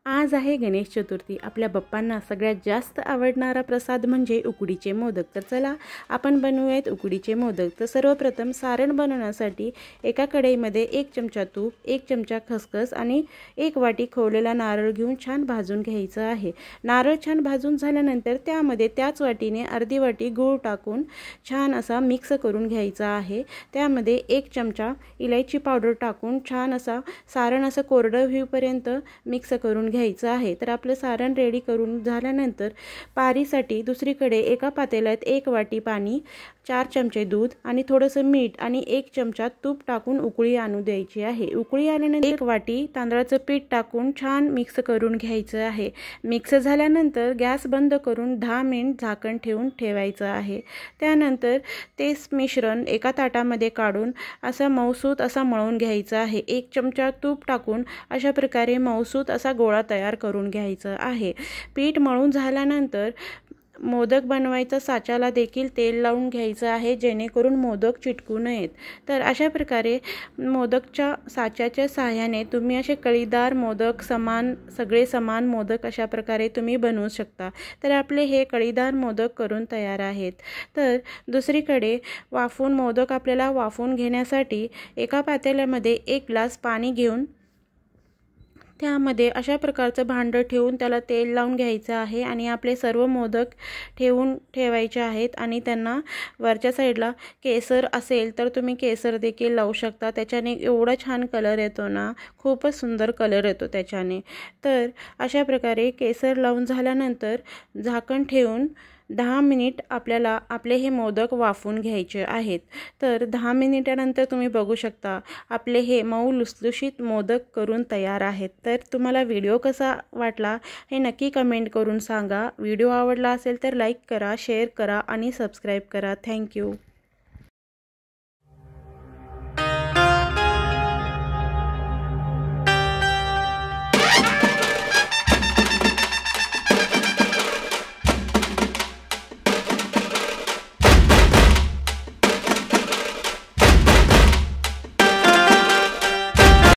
आज आहे गणेश चतुर्थी। आपल्या बाप्पांना सगळ्यात जास्त आवडणारा प्रसाद म्हणजे उकडीचे मोदक। तर चला आपण बनवूयात उकडीचे मोदक। तर सर्वप्रथम सारण बनवण्यासाठी एका कढईमध्ये 1 चमचा तूप, 1 चमचा खसखस आणि 1 वाटी खोवलेला नारळ घेऊन छान भाजून घ्यायचं आहे। नारळ छान भाजून झाल्यानंतर त्यामध्ये त्याच वाटीने अर्धी वाटी गूळ टाकून छान असा मिक्स करून घ्यायचा आहे। त्यामध्ये 1 चमचा इलायची पावडर टाकून छान असा सारण असं कोरडं होईपर्यंत मिक्स करून घ्यायचं आहे। तर आपलं सारण रेडी करून झाल्यानंतर पारीसाठी दुसरीकडे एका पातेल्यात 1 वाटी पाणी, 4 चमचे दूध आणि थोडंसं मीठ आणि 1 चमचा तूप टाकून उकळी आणू द्यायची आहे। उकळी आल्यानंतर 1 वाटी तांदळाचं पीठ टाकून छान मिक्स करून घ्यायचं आहे। मिक्स झाल्यानंतर गॅस बंद करून 10 मिनिट झाकण ठेवून ठेवायचं आहे। त्यानंतर तेच मिश्रण एका ताटामध्ये काढून असं मऊसूत असा मळून घ्यायचं आहे। 1 चमचा तूप टाकून अशा प्रकारे मऊसूत असा गोळा तयार करून घ्यायचं आहे। पीठ मळून झाल्यानंतर मोदक बनवायचा साच्याला देखील तेल लावून घ्यायचं आहे, जेणेकरून मोदक चिटकू नयेत। तर अशा प्रकारे मोदकच्या साच्याच्या सहाय्याने तुम्ही असे कळीदार मोदक सगळे समान मोदक अशा प्रकारे तुम्ही बनवू शकता। तर आपले हे कळीदार मोदक करून तयार आहेत। तर दुसरीकडे मोदक आपल्याला वाफवून घेण्यासाठी एका पातेल्यामध्ये 1 ग्लास पाणी घेऊन त्यामध्ये अशा प्रकारचं भांडं ठेवून त्याला तेल लावून घ्यायचं आहे आणि आपले सर्व मोदक ठेवायचे आहेत आणि त्यांना वरच्या साईडला केसर असेल तर तुम्ही केसर देखील लावू शकता। त्याच्याने एवढा छान कलर येतो ना, खूपच सुंदर कलर येतो त्याच्याने। तर अशा प्रकारे केसर लावून झाल्यानंतर झाकण ठेवून 10 मिनिट आपल्याला आपले हे मोदक वाफवून घ्यायचे आहेत। तर 10 मिनिटानंतर तुम्ही बघू शकता आपले हे मऊ लुसलुशीत मोदक करून तयार आहेत। तर तुम्हाला व्हिडिओ कसा वाटला हे नक्की कमेंट करून सांगा। व्हिडिओ आवडला असेल तर लाईक करा, शेअर करा आणि सबस्क्राईब करा। थँक्यू।